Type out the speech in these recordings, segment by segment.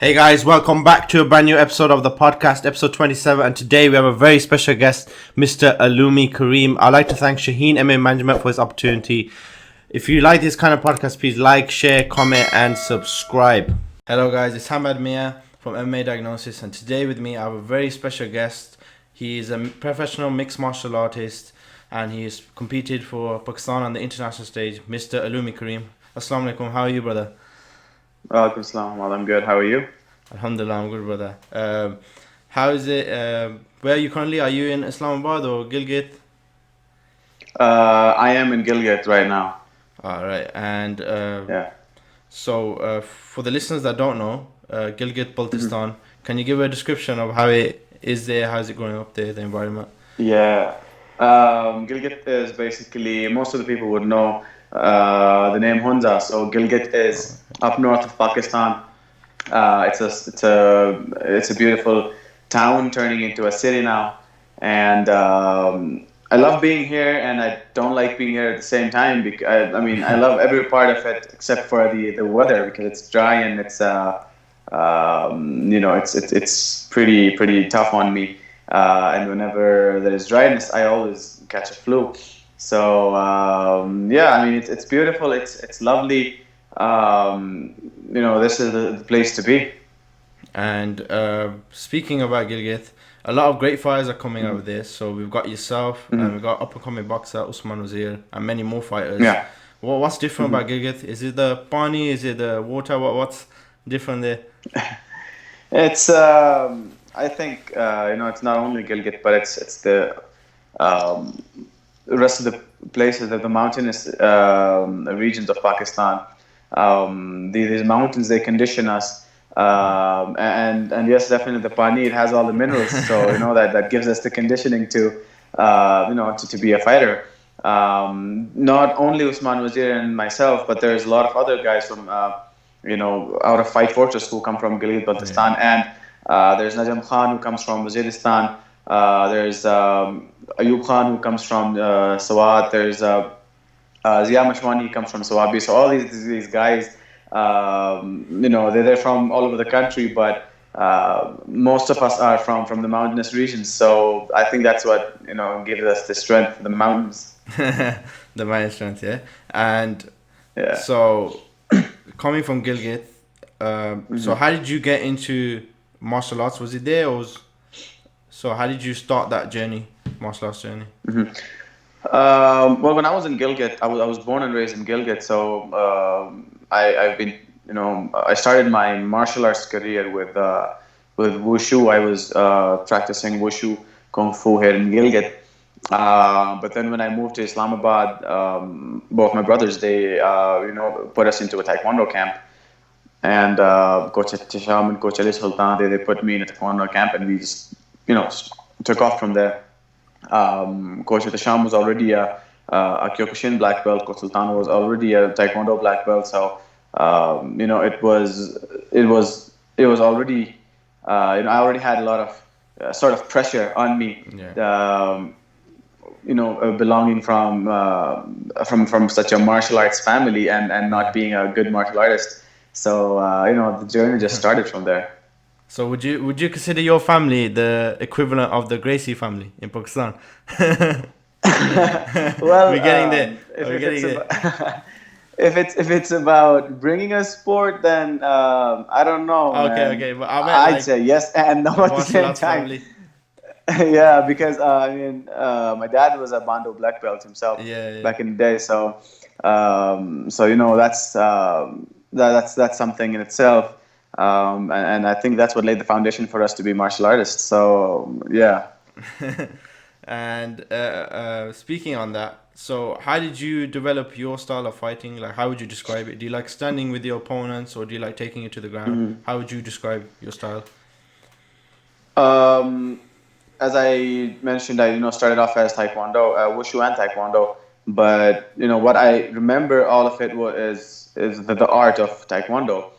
Hey guys, welcome back to a brand new episode of the podcast, episode 27. And today we have a very special guest, Mr. Uloomi Karim. I'd like to thank Shaheen MMA Management for this opportunity. If you like this kind of podcast, please like, share, comment, and subscribe. Hello guys, it's Hammad Mia from MMA Diagnosis, and today with me I have a very special guest. He is a professional mixed martial artist and he has competed for Pakistan on the international stage, Mr. Uloomi Karim. Assalamu alaikum, how are you, brother? Welcome, Salam. Well, I'm good. How are you? Alhamdulillah, I'm good, brother. How is it? Where are you currently? Are you in Islamabad or Gilgit? I am in Gilgit right now. All right, and Yeah. so for the listeners that don't know, Gilgit, Baltistan, can you give a description of how it is there? How's it going up there? The environment? Yeah. Gilgit is basically, most of the people would know the name Hunza. So Gilgit is up north of Pakistan. It's a beautiful town turning into a city now, and I love being here, and I don't like being here at the same time. Because I love every part of it except for the weather, because it's dry and it's pretty tough on me. And whenever there's dryness, I always catch a flu. So it's beautiful. It's lovely. This is the place to be. And speaking about Gilgit, a lot of great fighters are coming out of this. So we've got yourself, and we've got up-and-coming boxer Usman Wazir, and many more fighters. Yeah. What's different about Gilgit? Is it the pani? Is it the water? What's different there? It's I think it's not only Gilgit, but it's the rest of the places, the mountainous regions of Pakistan. These mountains, they condition us, and yes, definitely the pani, it has all the minerals, so that gives us the conditioning to be a fighter. Not only Usman Wazir and myself, but there's a lot of other guys from out of Fight Fortress who come from Gilgit, Baltistan, and there's Najam Khan who comes from Waziristan. There's Ayub Khan who comes from Swat. There's Zia Mashwani comes from Sawabi. So all these guys, they're from all over the country, but most of us are from the mountainous regions. So I think that's what gives us the strength, the mountains. The mountain strength, yeah. And Yeah. so coming from Gilgit, so how did you get into martial arts? Was it there, so how did you start that journey, martial arts journey? Well, when I was in Gilgit, I was born and raised in Gilgit, so I've been, I started my martial arts career with wushu. I was practicing wushu kung fu here in Gilgit. But then when I moved to Islamabad, both my brothers, they put us into a taekwondo camp, and Coach Tisham and Coach Ali Sultan, they put me in a taekwondo camp, and we just took off from there. Coach Tisham was already a Kyokushin black belt. Coach Sultan was already a taekwondo black belt. So it was already I already had a lot of sort of pressure on me. Yeah. Belonging from such a martial arts family and not being a good martial artist. So the journey just started from there. So would you consider your family the equivalent of the Gracie family in Pakistan? Well, we're getting there. If it's about bringing a sport, then I don't know. Okay, but I'd say yes and no at the same time. Family. Yeah, because my dad was a Bando black belt himself back in the day. So that's something in itself. And I think that's what laid the foundation for us to be martial artists. So yeah. And speaking on that, so how did you develop your style of fighting? Like, how would you describe it? Do you like standing with your opponents, or do you like taking it to the ground? How would you describe your style? As I mentioned, I started off as taekwondo, wushu and taekwondo. But what I remember, all of it is the art of taekwondo.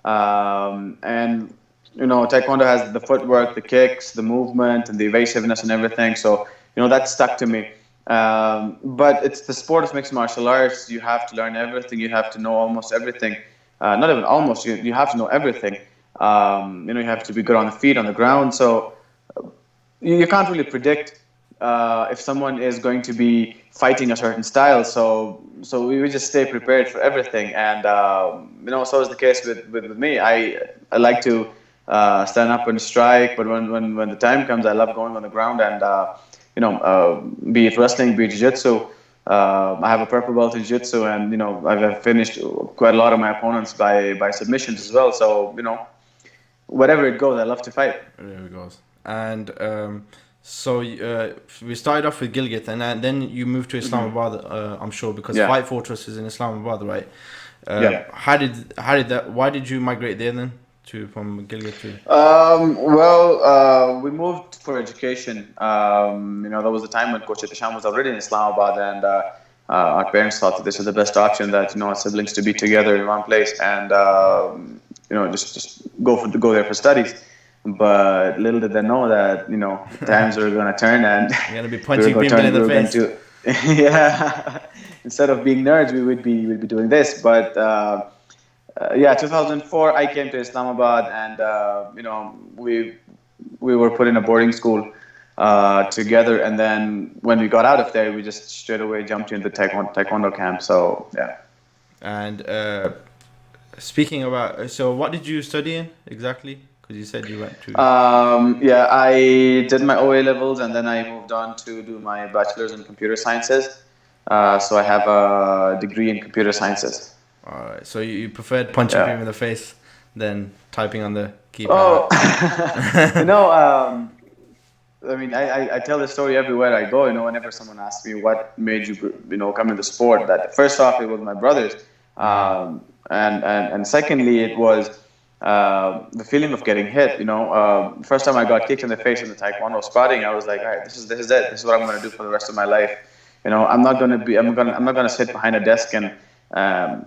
And taekwondo has the footwork, the kicks, the movement, and the evasiveness and everything. So that stuck to me. But it's the sport of mixed martial arts. You have to learn everything. You have to know almost everything. Not even almost. You have to know everything. You have to be good on the feet, on the ground. So you can't really predict if someone is going to be fighting a certain style. So we just stay prepared for everything. And so is the case with me. I like to stand up and strike, but when the time comes, I love going on the ground and be it wrestling, be it jiu-jitsu. I have a purple belt in jiu-jitsu, and I've finished quite a lot of my opponents by submissions as well. So whatever it goes, I love to fight. There it goes. And so we started off with Gilgit, and then you moved to Islamabad. I'm sure because Fight Fortress is in Islamabad, right? How did that? Why did you migrate there then from Gilgit to? We moved for education. There was a time when Coach Shaheen was already in Islamabad, and our parents thought that this was the best option. That our siblings to be together in one place and just go there for studies. But little did they know that times were going to turn and you're going to be punching people in the face. Instead of being nerds, we would be doing this. But 2004, I came to Islamabad, and we were put in a boarding school together. And then when we got out of there, we just straight away jumped into the taekwondo camp. So yeah. And speaking about, so what did you study in exactly? Because you said you went to... I did my OA levels, and then I moved on to do my bachelor's in computer sciences. So I have a degree in computer sciences. All right. So you preferred punching people in the face than typing on the keypad? Oh, I tell this story everywhere I go. Whenever someone asks me what made you, come into sport, that first off, it was my brothers. And secondly, it was the feeling of getting hit. First time I got kicked in the face in the taekwondo spotting, I was like, all right, this is it. This is what I'm going to do for the rest of my life. I'm not going to sit behind a desk and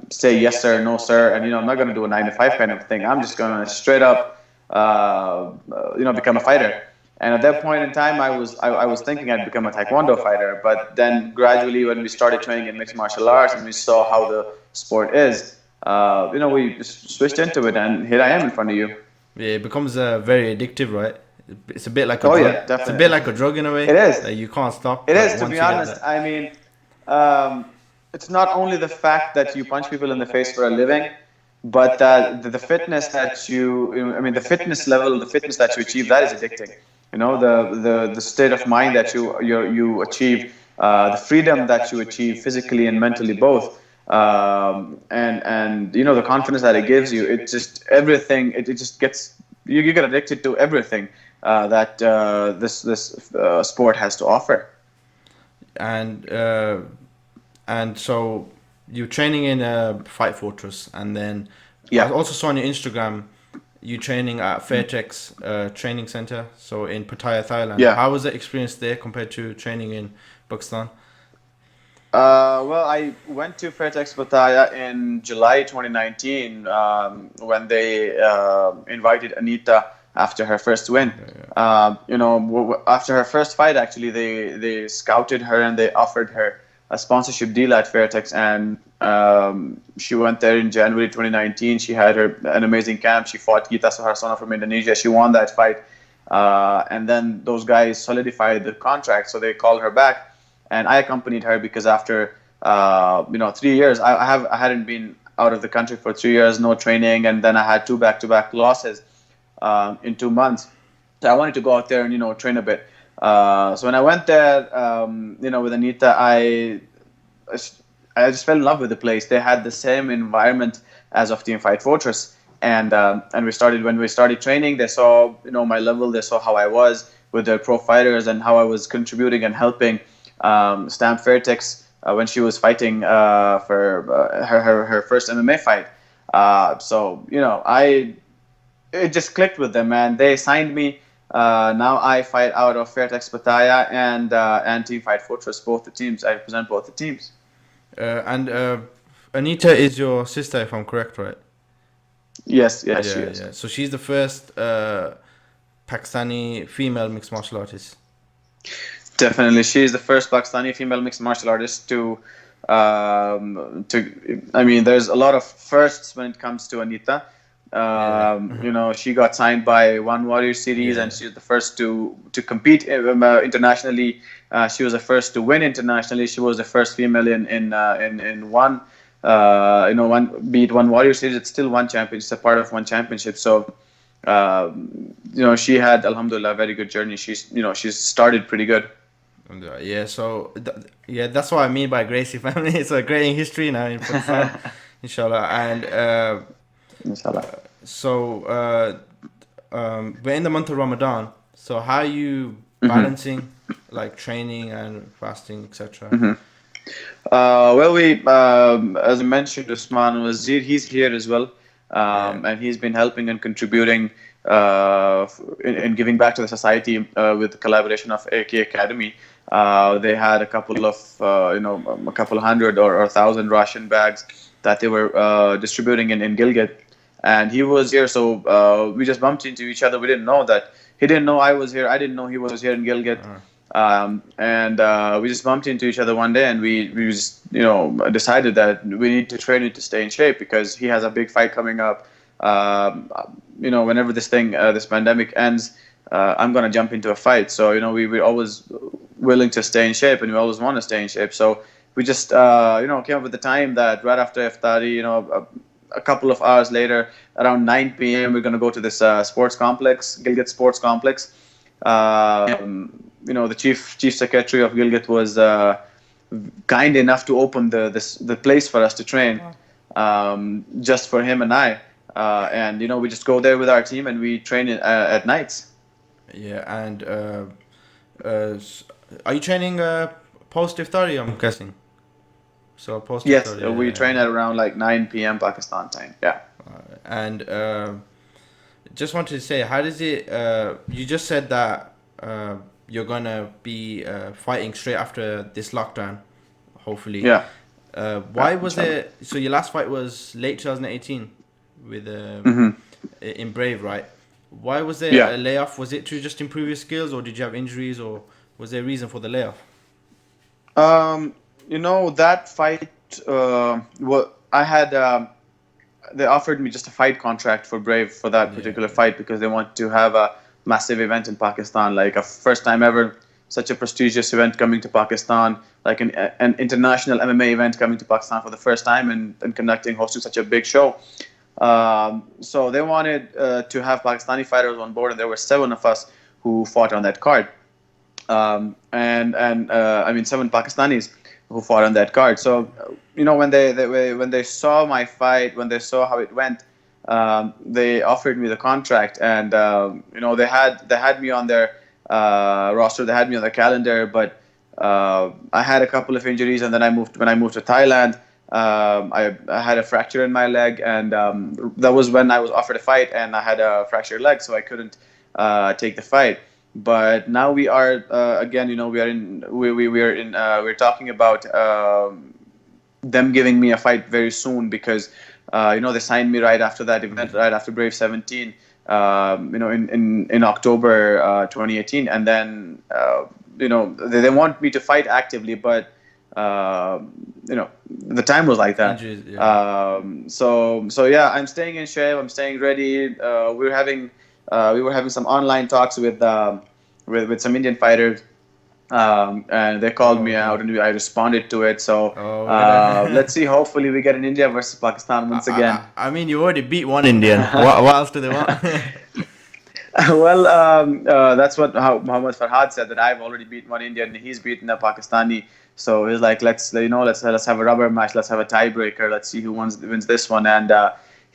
say yes sir, no sir, and I'm not going to do a 9 to 5 kind of thing. I'm just going to straight up, become a fighter. And at that point in time, I was thinking I'd become a taekwondo fighter. But then gradually, when we started training in mixed martial arts and we saw how the sport is, we just switched into it, and here I am in front of you. Yeah, it becomes very addictive, right? It's a bit like a drug. Yeah, definitely. It's a bit like a drug in a way. It is. You can't stop. It is, to be honest. I mean, it's not only the fact that you punch people in the face for a living, but the fitness that the fitness level, the fitness that you achieve, that is addicting. The state of mind that you achieve, the freedom that you achieve physically and mentally both. And the confidence that it gives you, it just everything. It just gets you get addicted to everything that this sport has to offer. And so you're training in Fight Fortress, and then I also saw on your Instagram you training at Fairtex training center, so in Pattaya, Thailand. Yeah. How was the experience there compared to training in Pakistan? I went to Fairtex Pattaya in July 2019 when they invited Anita after her first win. After her first fight, actually, they scouted her and they offered her a sponsorship deal at Fairtex, and she went there in January 2019. She had an amazing camp. She fought Gita Suharsona from Indonesia. She won that fight, and then those guys solidified the contract, so they called her back. And I accompanied her because after 3 years, I hadn't been out of the country for 3 years, no training, and then I had 2 back-to-back losses in 2 months. So I wanted to go out there and train a bit. So when I went there, with Anita, I just fell in love with the place. They had the same environment as of Team Fight Fortress, and when we started training, they saw my level, they saw how I was with their pro fighters and how I was contributing and helping. Stamp Fairtex when she was fighting for her first MMA fight. It just clicked with them, and they signed me. Now I fight out of Fairtex Pattaya and Team Fight Fortress, both the teams. I represent both the teams. And Anita is your sister, if I'm correct, right? Yes, she is. Yeah. So she's the first Pakistani female mixed martial artist. Definitely, she is the first Pakistani female mixed martial artist to. There's a lot of firsts when it comes to Anita, Yeah. She got signed by One Warrior Series, and Yeah. she was the first to compete internationally. She was the first to win internationally. She was the first female in one. One beat One Warrior Series. It's still one championship. It's a part of one championship. So, she had, Alhamdulillah, a very good journey. She's started pretty good. Yeah, so yeah, that's what I mean by Gracie family. It's a great history now in Pakistan, inshallah. And Inshallah. so we're in the month of Ramadan. So how are you Mm-hmm. balancing like training and fasting, etc.? Mm-hmm. Well, as I mentioned, Usman Wazir, he's here as well, Yeah. and he's been helping and contributing in giving back to the society with the collaboration of AK Academy. They had a couple of, a couple hundred or 1,000 ration bags that they were distributing in Gilgit, and he was here. So we just bumped into each other. We didn't know that he didn't know I was here. I didn't know he was here in Gilgit. And we just bumped into each other one day, and we just decided that we need to train him to stay in shape because he has a big fight coming up. Whenever this pandemic ends, I'm gonna jump into a fight. So we're always willing to stay in shape, and we always want to stay in shape. So we just came up with the time that right after iftari, a couple of hours later, around 9 p.m., we're gonna go to this sports complex, Gilgit Sports Complex. The chief secretary of Gilgit was kind enough to open the place for us to train, just for him and I. And we just go there with our team and we train at nights. Yeah, and are you training post iftari? I'm guessing. So post Yes, iftari, we yeah. train at around like 9 p.m. Pakistan time. Yeah. And just wanted to say, how does it? You just said that you're gonna be fighting straight after this lockdown, hopefully. Yeah. Why was Inshallah. it? So your last fight was late 2018 with Mm-hmm. in Brave, right? Why was there Yeah. a layoff? Was it to just improve your skills, or did you have injuries, or was there a reason for the layoff? That fight. What I had. They offered me just a fight contract for Brave for that Yeah, particular fight because they want to have a massive event in Pakistan, like a first time ever, such a prestigious event coming to Pakistan, like an international MMA event coming to Pakistan for the first time and hosting such a big show. So they wanted to have Pakistani fighters on board, and there were 7 of us who fought on that card. I mean 7 Pakistanis who fought on that card. So when they saw my fight, when they saw how it went, they offered me the contract, and they had me on their roster, they had me on the calendar, but I had a couple of injuries, and then when I moved to Thailand. I had a fracture in my leg, and that was when I was offered a fight, and I had a fractured leg, so I couldn't take the fight. But now we are again. We're talking about them giving me a fight very soon because they signed me right after that event, right after Brave 17. In October 2018, and then they want me to fight actively, but the time was like that. Injuries, yeah. So yeah, I'm staying in shape. I'm staying ready. We were having some online talks with some Indian fighters, and they called Oh, me okay. out, and I responded to it. So Oh, yeah. let's see. Hopefully, we get an India versus Pakistan once again. I mean, you already beat one Indian. What else do they want? Well, that's what how Muhammad Farhad said, that I've already beaten one Indian, he's beaten a Pakistani. So he's like, let's have a rubber match, let's have a tiebreaker, let's see who wins this one. And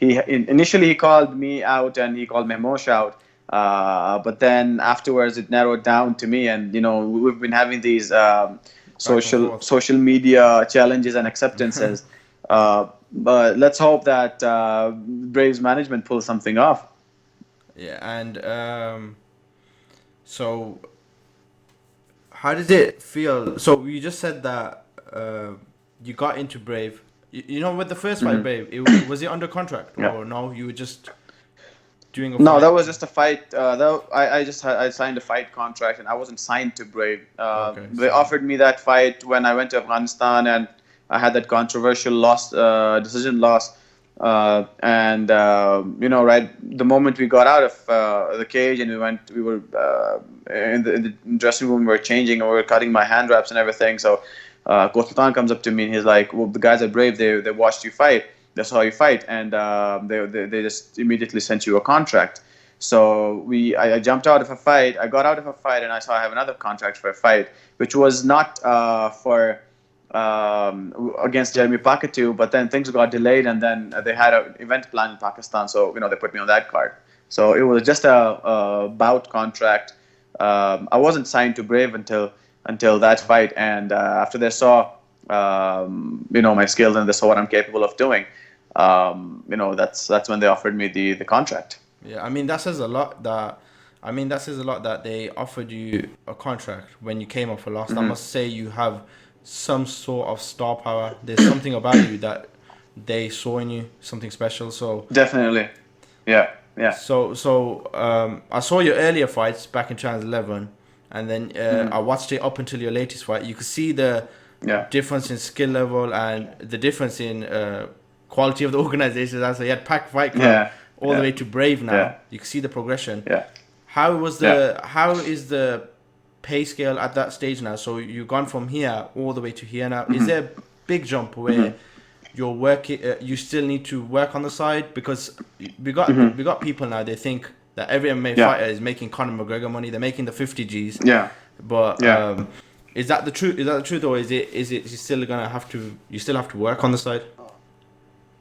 initially he called me out and he called Mehmosh out, but then afterwards it narrowed down to me. And we've been having these Back and forth. social media challenges and acceptances. But let's hope that Braves management pulls something off. Yeah, and so how did it feel? So you just said that you got into Brave. With the first fight, Brave, was it under contract Yeah. or no? You were just doing a No, fight. that was just a fight. I signed a fight contract, and I wasn't signed to Brave. Okay, They so offered me that fight when I went to Afghanistan, and I had that controversial decision loss. And right the moment we got out of the cage and we were in the dressing room, we were changing and we were cutting my hand wraps and everything. So Coach Sultan comes up to me and he's like, well, the guys are brave, they watched you fight, they saw you fight, and they just immediately sent you a contract. So I jumped out of a fight, I got out of a fight, and I saw I have another contract for a fight, which was not for against Jeremy Pakatu, but then things got delayed, and then they had an event planned in Pakistan, so they put me on that card. So it was just a bout contract. I wasn't signed to Brave until that fight, and after they saw my skills and they saw what I'm capable of doing, that's when they offered me the contract. Yeah, I mean that says a lot. That they offered you a contract when you came off a loss. I must say you have some sort of star power. There's something about you that they saw in you, something special. So definitely, yeah. So I saw your earlier fights back in 2011, and then I watched it up until your latest fight. You could see the difference in skill level and the difference in quality of the organization. So you had Pack Fight Club all the way to Brave now. Yeah. You can see the progression. Yeah. How is the pay scale at that stage now? So you've gone from here all the way to here now. Is there a big jump where you're working? You still need to work on the side, because we got people now. They think that every MMA fighter is making Conor McGregor money. They're making the 50 Gs. Yeah. But is that the truth? Is that the truth, or is it you still have to work on the side?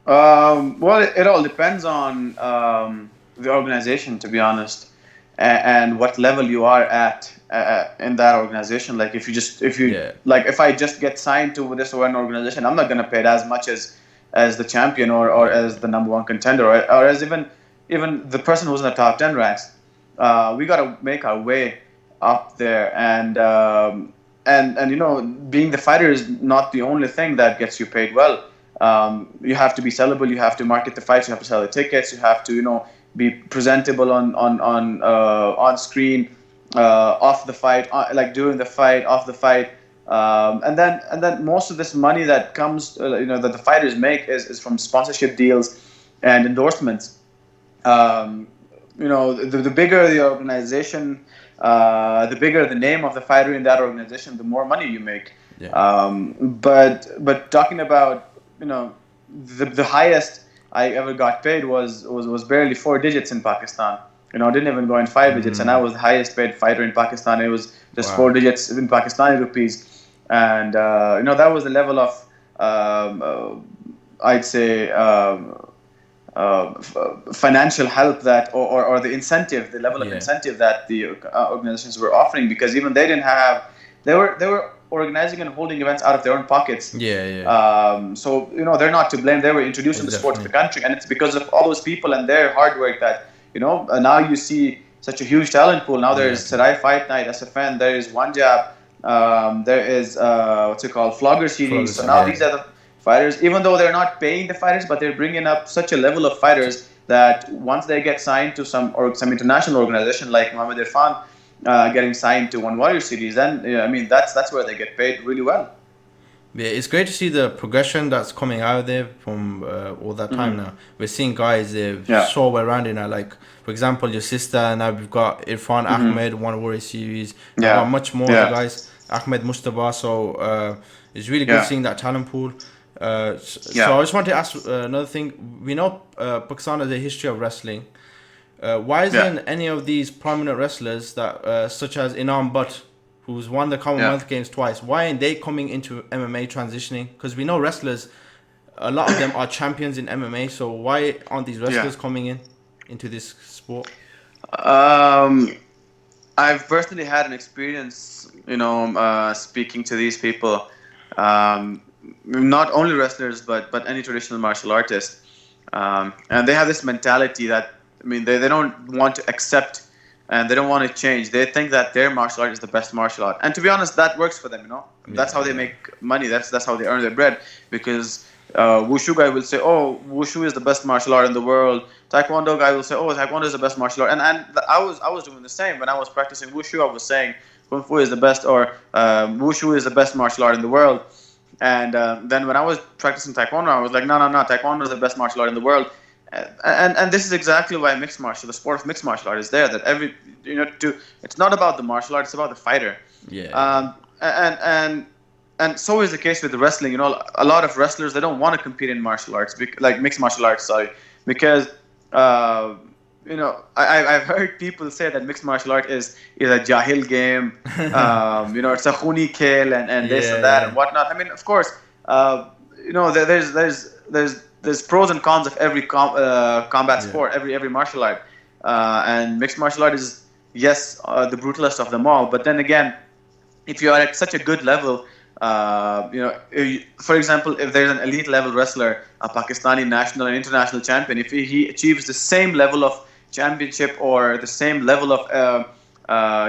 Well, it all depends on the organization, to be honest, and what level you are at in that organization. Like if I just get signed to this one organization, I'm not gonna pay it as much as the champion or as the number one contender or as even the person who's in the top 10 ranks. We gotta make our way up there, and being the fighter is not the only thing that gets you paid well. You have to be sellable. You have to market the fights. You have to sell the tickets. You have to, be presentable on screen, off the fight, like during the fight, off the fight, and then most of this money that comes, that the fighters make is from sponsorship deals and endorsements. The bigger the organization, the bigger the name of the fighter in that organization, the more money you make. Yeah. But talking about the highest I ever got paid was barely 4 digits in Pakistan. I didn't even go in 5 digits, and I was the highest paid fighter in Pakistan. It was just 4 digits in Pakistani rupees, and that was the level of I'd say financial help that or the incentive, the level of incentive that the organizations were offering, because even they didn't have, they were organizing and holding events out of their own pockets. So they're not to blame. They were introducing the sport to the country, and it's because of all those people and their hard work that now you see such a huge talent pool. Now there is Sarai Fight Night, SFN. There is One Jab. There is Flogger series. So now these are the fighters. Even though they're not paying the fighters, but they're bringing up such a level of fighters that once they get signed to some international organization like Muhammad Irfan, getting signed to One Warrior series, then that's where they get paid really well. Yeah, it's great to see the progression that's coming out of there from all that time now. We're seeing guys so well rounded now. Like for example, your sister. Now we've got Irfan Ahmed, One Warrior series. We've got much more guys. Ahmed Mustafa. So it's really good seeing that talent pool. So I just want to ask another thing. We know Pakistan has a history of wrestling. Why isn't any of these prominent wrestlers that such as Inam Butt, who's won the Commonwealth Games twice, why aren't they coming into MMA transitioning? Because we know wrestlers, a lot of them are champions in MMA. So why aren't these wrestlers coming into this sport? I've personally had an experience, speaking to these people, not only wrestlers but any traditional martial artist, and they have this mentality that they don't want to accept and they don't want to change. They think that their martial art is the best martial art, and to be honest, that works for them. That's how they make money. That's how they earn their bread. Because Wushu guy will say, "Oh, Wushu is the best martial art in the world." Taekwondo guy will say, "Oh, Taekwondo is the best martial art." And I was doing the same when I was practicing Wushu. I was saying Kung Fu is the best, or Wushu is the best martial art in the world. And then when I was practicing taekwondo, I was like, no, taekwondo is the best martial art in the world. And this is exactly why the sport of mixed martial art is there. That it's not about the martial art; it's about the fighter. Yeah. And so is the case with the wrestling. A lot of wrestlers, they don't want to compete in martial arts, like mixed martial arts. Sorry, because I've heard people say that mixed martial art is a jahil game. It's a khuni khel and this and that and whatnot. I mean, of course, there's pros and cons of every combat sport, every martial art, and mixed martial art is the brutalest of them all. But then again, if you are at such a good level, for example, if there's an elite level wrestler, a Pakistani national and international champion, if he achieves the same level of championship or the same level of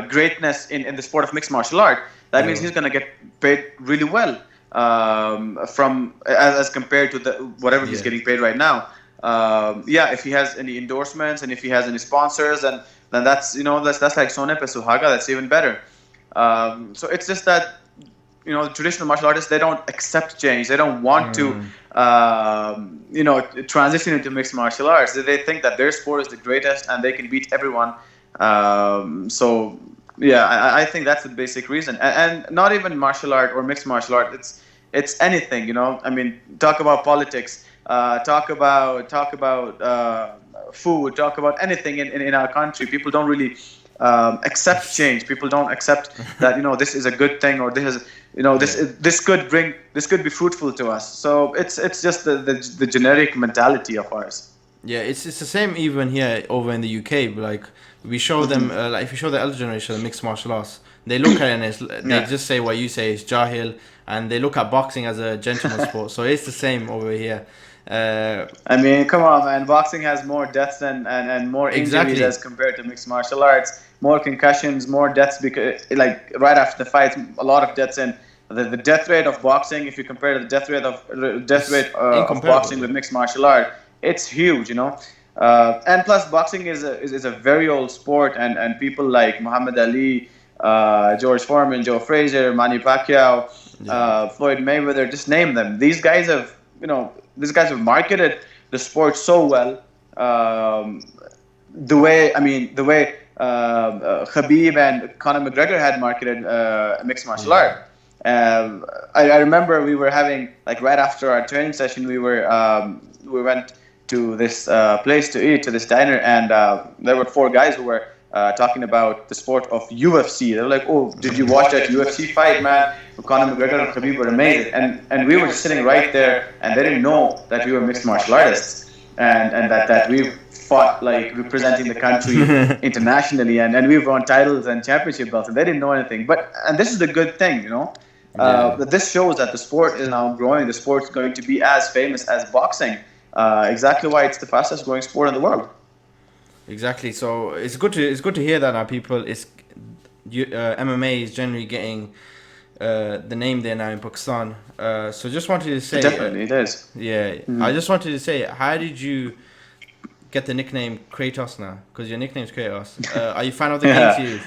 greatness in the sport of mixed martial art, that means he's going to get paid really well as compared to whatever he's getting paid right now. If he has any endorsements and if he has any sponsors, then that's like Sone Pe Suhaga. That's even better. So it's just that traditional martial artists, they don't accept change. They don't want to transition into mixed martial arts. They think that their sport is the greatest and they can beat everyone. I think that's the basic reason. And not even martial art or mixed martial art. It's anything. I mean, talk about politics. Talk about food. Talk about anything in our country. People don't really accept change. People don't accept that this is a good thing, or this is this could be fruitful to us. So it's just the generic mentality of ours. Yeah, it's the same even here over in the UK. But like we show them, like if you show the elder generation mixed martial arts, they look at it and they just say what you say is jahil, and they look at boxing as a gentleman's sport. So it's the same over here. I mean, come on, man. Boxing has more deaths and more injuries as compared to mixed martial arts. More concussions, more deaths, because like right after the fight, a lot of deaths. And the death rate of boxing, if you compare the death rate of boxing with mixed martial art, it's huge, and plus boxing is a very old sport, and people like Muhammad Ali, George Foreman, Joe Frazier, Manny Pacquiao, Floyd Mayweather, just name them. These guys have marketed the sport so well. The way Khabib and Conor McGregor had marketed mixed martial art. I remember we were having, like, right after our training session, we went to this place to eat, to this diner, and there were 4 guys who were talking about the sport of UFC. They were like, "Oh, did you watch that UFC fight, man? Conor McGregor and Khabib were amazing." And we were just sitting right there, and they didn't know that we were mixed martial artists, and that we fought, like, representing the country internationally, and we've won titles and championship belts, and they didn't know anything. And this is the good thing, that this shows that the sport is now growing. The sport's going to be as famous as boxing. Exactly why it's the fastest growing sport in the world. Exactly. So it's good to hear that now people MMA is generally getting the name there now in Pakistan. So just wanted to say, definitely it is. Yeah, mm-hmm. I just wanted to say, how did you get the nickname Kratos now? Because your nickname's Kratos. Are you a fan of the game series?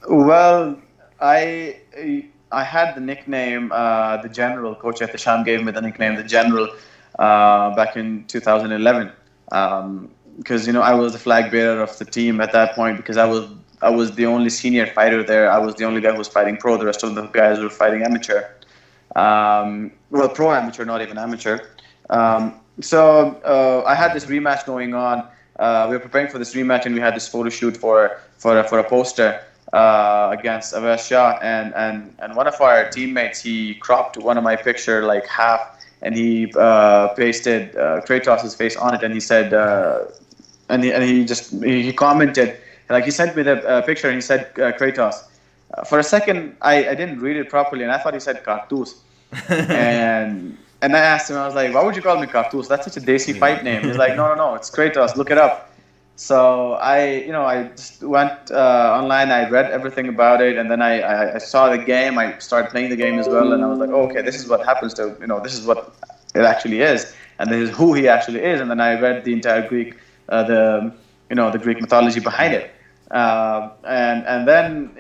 Well, I had the nickname, the General. Coach at the Sham gave me the nickname, the General, back in 2011. Because I was the flag bearer of the team at that point, because I was the only senior fighter there. I was the only guy who was fighting pro. The rest of the guys were fighting amateur. Well, pro amateur, not even amateur. So I had this rematch going on. We were preparing for this rematch, and we had this photo shoot for a poster against Avaz Shah, and one of our teammates, he cropped one of my picture like half, and he pasted Kratos' face on it, and he said, and he commented, like, he sent me the picture, and he said Kratos. For a second, I didn't read it properly, and I thought he said Kartoos. And I asked him, I was like, why would you call me Kartoos? That's such a desi fight name. He's like, no, it's Kratos. Look it up. So I just went online. I read everything about it, and then I saw the game. I started playing the game as well, and I was like, oh, okay, this is what happens to, this is what it actually is, and this is who he actually is. And then I read the entire Greek, the Greek mythology behind it. And then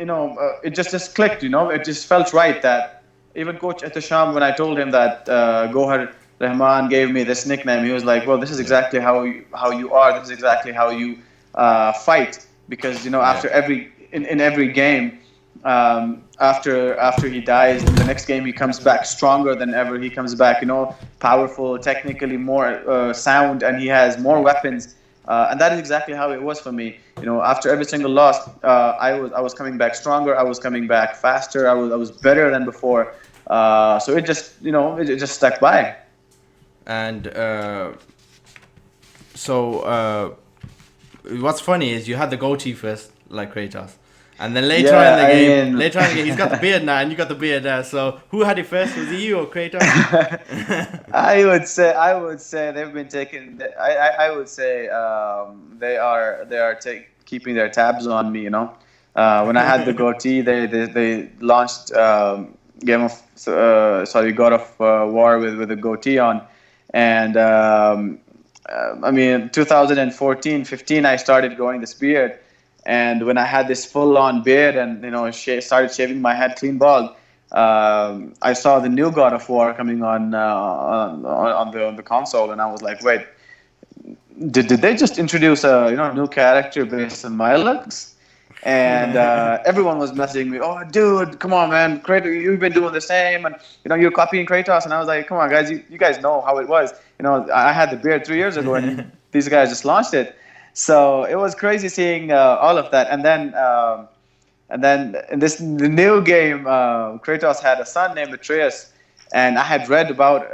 it just clicked. It just felt right that even Coach Etisham, when I told him that Gohar Rahman gave me this nickname, he was like, "Well, this is exactly how you are. This is exactly how you fight." Because after in every game, after he dies, in the next game he comes back stronger than ever. He comes back, powerful, technically more sound, and he has more weapons. And that is exactly how it was for me. After every single loss, I was coming back stronger. I was coming back faster. I was better than before. So it just it just stuck by. And what's funny is you had the goatee first, like Kratos, and then later on in the game, he's got the beard now, and you got the beard now. So who had it first? Was it you or Kratos? I would say they've been taking. I would say they are keeping their tabs on me. When I had the goatee, they launched God of War with a goatee on, and 2014-15, I started growing this beard, and when I had this full-on beard and started shaving my head clean bald, I saw the new God of War coming on the console, and I was like, wait, did they just introduce a new character based on my looks? And everyone was messaging me, "Oh, dude, come on, man, Kratos, you've been doing the same, and you're copying Kratos." And I was like, "Come on, guys, you guys know how it was. I had the beard 3 years ago, and these guys just launched it." So it was crazy seeing all of that, and then in the new game, Kratos had a son named Atreus, and I had read about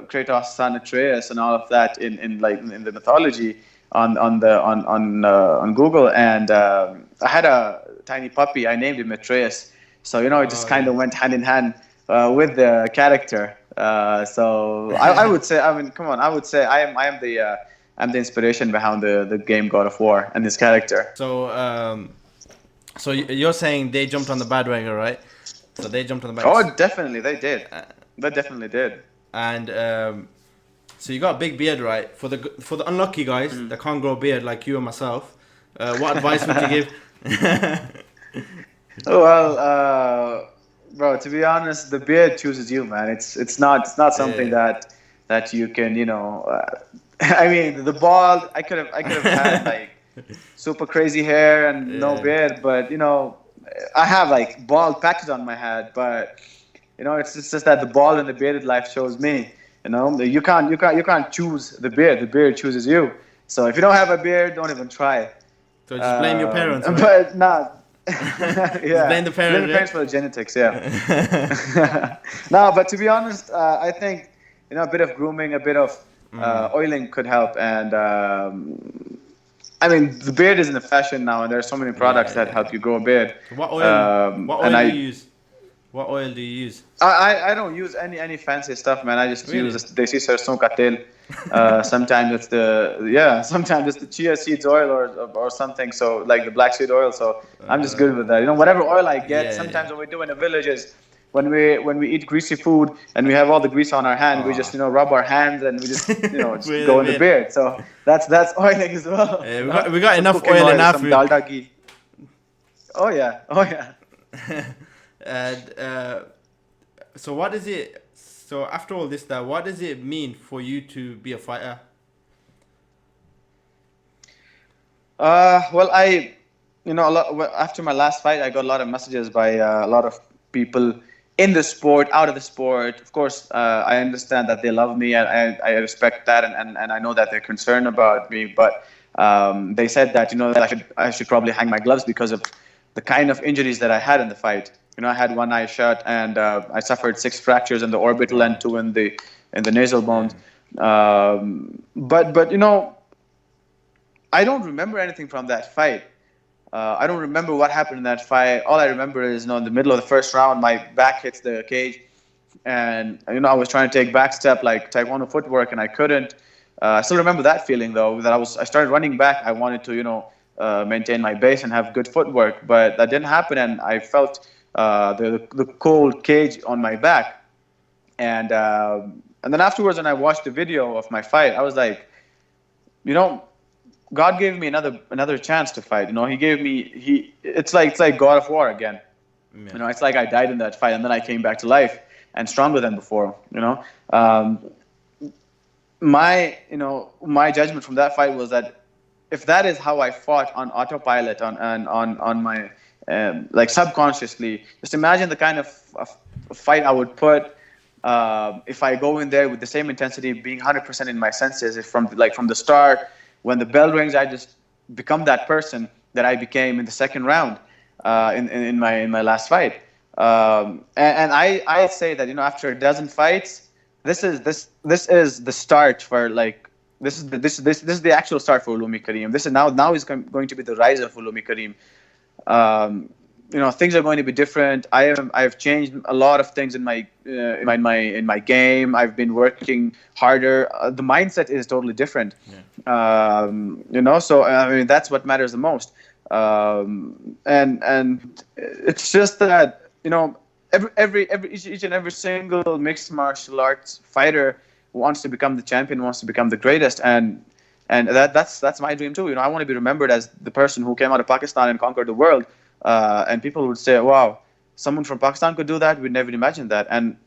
Kratos' son Atreus and all of that in the mythology on Google, and I had a tiny puppy. I named him Atreus, so it just kind of went hand in hand with the character. So I would say, come on, I would say I'm the inspiration behind the game God of War and his character. So you're saying they jumped on the bandwagon, right? So they jumped on the bandwagon. Oh, definitely, they did. They definitely did. And so you got a big beard, right? For the unlucky guys that can't grow a beard like you and myself, what advice would you give? Well, bro, to be honest, the beard chooses you, man. It's not something that you can, the bald. I could have had like super crazy hair and no beard, but I have like bald patches on my head, but it's just that the bald and the bearded life shows me. You can't choose the beard. The beard chooses you. So if you don't have a beard, don't even try. So just blame your parents. Right? But not. Yeah. Blame the parents. Blame the parents for the genetics. Yeah. No, but to be honest, I think a bit of grooming, a bit of oiling could help. And the beard is in the fashion now, and there are so many products that help you grow a beard. What oil? Do you use? What oil do you use? I don't use any fancy stuff, man. I just use desi sarson ka tel. Sometimes it's the chia seeds oil or something. So like the black seed oil. So I'm just good with that. Whatever oil I get. Sometimes what we do in the villages, when we eat greasy food and we have all the grease on our hand, we just rub our hands and we just just go in the beard. So that's oiling as well. We got enough oil in our food. Dalda ghee. Oh yeah. And so what is it? So after all this, what does it mean for you to be a fighter? Well, after my last fight, I got a lot of messages by a lot of people in the sport, out of the sport. Of course, I understand that they love me, and I respect that, and I know that they're concerned about me. But they said that that I should probably hang my gloves because of the kind of injuries that I had in the fight. I had one eye shut, and I suffered 6 fractures in the orbital and 2 in the nasal bones. But I don't remember anything from that fight. I don't remember what happened in that fight. All I remember is, in the middle of the first round, my back hits the cage, and I was trying to take back step like taekwondo footwork, and I couldn't. I still remember that feeling though. That I started running back. I wanted to maintain my base and have good footwork, but that didn't happen, and I felt the cold cage on my back, and then afterwards, when I watched the video of my fight, I was like, God gave me another chance to fight. He gave me it's like God of War again. Yeah. It's like I died in that fight and then I came back to life and stronger than before. Um, my judgment from that fight was that if that is how I fought on autopilot on my like subconsciously, just imagine the kind of fight I would put if I go in there with the same intensity, being 100% in my senses. If from the start, when the bell rings, I just become that person that I became in the second round in my last fight. And I say that after a dozen fights, this is the start for like this is the actual start for Uloomi Karim. This is now is going to be the rise of Uloomi Karim. Things are going to be different. I have changed a lot of things in my game. I've been working harder. The mindset is totally different. Yeah. So I mean that's what matters the most. And it's just that each and every single mixed martial arts fighter wants to become the champion, wants to become the greatest, and that's my dream too. I want to be remembered as the person who came out of Pakistan and conquered the world. And people would say, "Wow, someone from Pakistan could do that. We'd never imagined that." And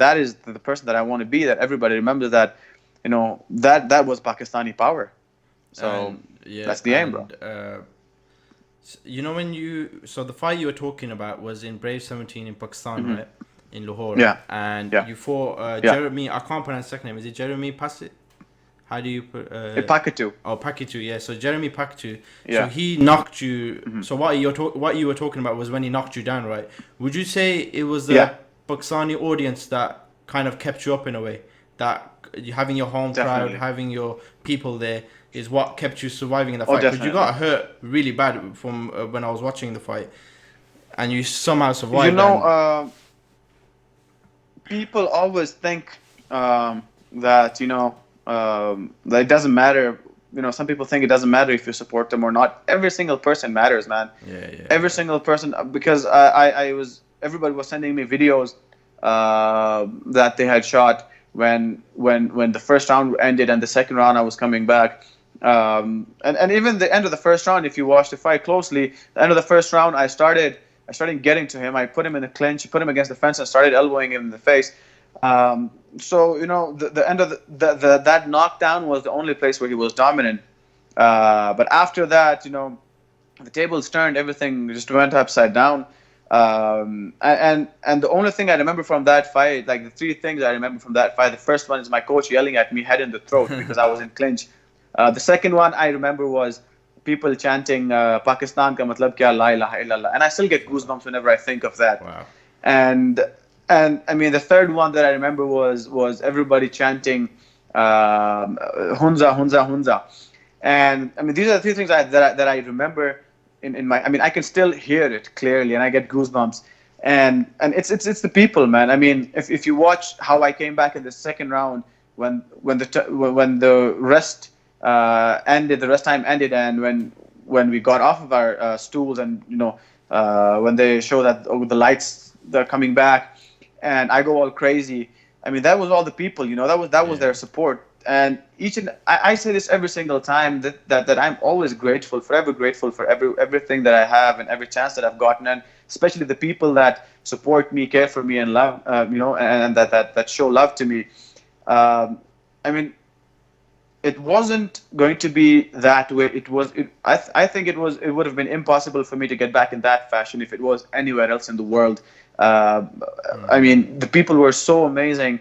that is the person that I want to be. That everybody remembers that, that was Pakistani power. So that's the aim, bro. So the fight you were talking about was in Brave 17 in Pakistan, right? In Lahore. Yeah. And Yeah. you fought Jeremy. I can't pronounce the second name. Is it Jeremy Passit? How do you put? Pakitu. Oh, Pakitu. Yeah. So Jeremy Pakitu. Yeah. So he knocked you. So what you were talking about was when he knocked you down, right? Would you say it was the Pakistani audience that kind of kept you up in a way? That having your home crowd, having your people there, is what kept you surviving in the fight? Because you got hurt really bad from when I was watching the fight, and you somehow survived. People always think that that it doesn't matter. Some people think it doesn't matter if you support them or not. Every single person matters, man. Yeah. Every single person, because everybody was sending me videos that they had shot when the first round ended and the second round I was coming back. And even the end of the first round, if you watch the fight closely, the end of the first round, I started getting to him. I put him in the clinch, put him against the fence, and started elbowing him in the face. So the end of that knockdown was the only place where he was dominant. But after that, the tables turned, everything just went upside down. And the only thing I remember from that fight, like the three things I remember from that fight, the first one is my coach yelling at me head in the throat because I was in clinch. The second one I remember was people chanting Pakistan ka matlab kya, la ilaha illallah, and I still get goosebumps whenever I think of that. Wow. And I mean the third one that I remember was everybody chanting Hunza Hunza Hunza, and I mean these are the three things that I remember in my. I mean I can still hear it clearly and I get goosebumps. And it's the people, man. I mean if you watch how I came back in the second round when the rest ended, the rest time ended, and when we got off of our stools, and when they show that the lights they're coming back, and I go all crazy. I mean that was all the people, that was their support, and I say this every single time that I'm always grateful, forever grateful for everything that I have and every chance that I've gotten, and especially the people that support me, care for me, and love, and that show love to me. I mean. It wasn't going to be that way. I think it would have been impossible for me to get back in that fashion if it was anywhere else in the world. I mean, the people were so amazing.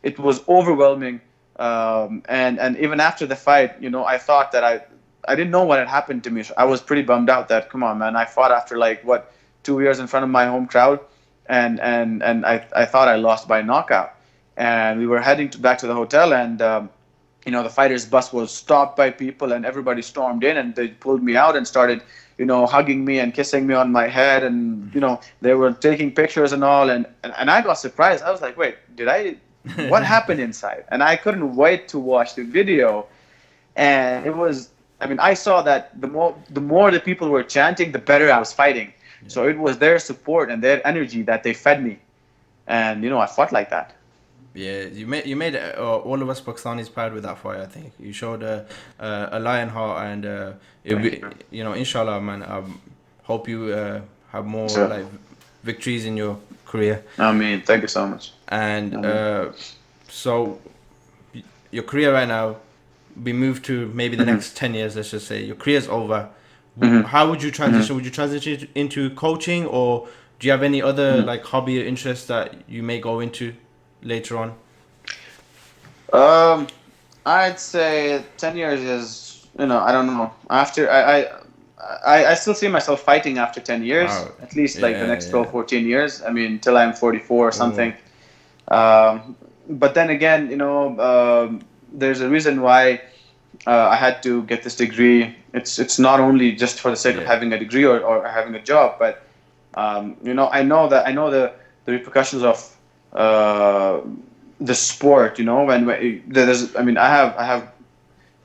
It was overwhelming. And even after the fight, I thought that I didn't know what had happened to me. I was pretty bummed out that, come on, man, I fought after 2 years in front of my home crowd, and I thought I lost by knockout. And we were heading back to the hotel, and the fighter's bus was stopped by people, and everybody stormed in, and they pulled me out and started, hugging me and kissing me on my head, and they were taking pictures and all, and I got surprised. I was like, wait, what happened inside? And I couldn't wait to watch the video, and it was, I mean, I saw that the more the people were chanting, the better I was fighting. Yeah. So it was their support and their energy that they fed me, and I fought like that. Yeah, you made all of us Pakistanis proud with that fight. I think you showed a lion heart, and inshallah, man. Hope you have more Sure. like victories in your career. I mean, thank you so much. And Amen. so your career right now, we move to maybe the next 10 years. Let's just say your career's over. How would you transition? Would you transition into coaching, or do you have any other like hobby or interest that you may go into later on? I'd say 10 years is, I don't know. After I still see myself fighting after 10 years, Wow. at least like the Yeah, next yeah. 12, 14 years. I mean, till I'm 44 or Oh, something. But then again, there's a reason why I had to get this degree. It's not only just for the sake of yeah. having a degree or having a job, but I know the repercussions of uh, the sport. When there's, I mean, I have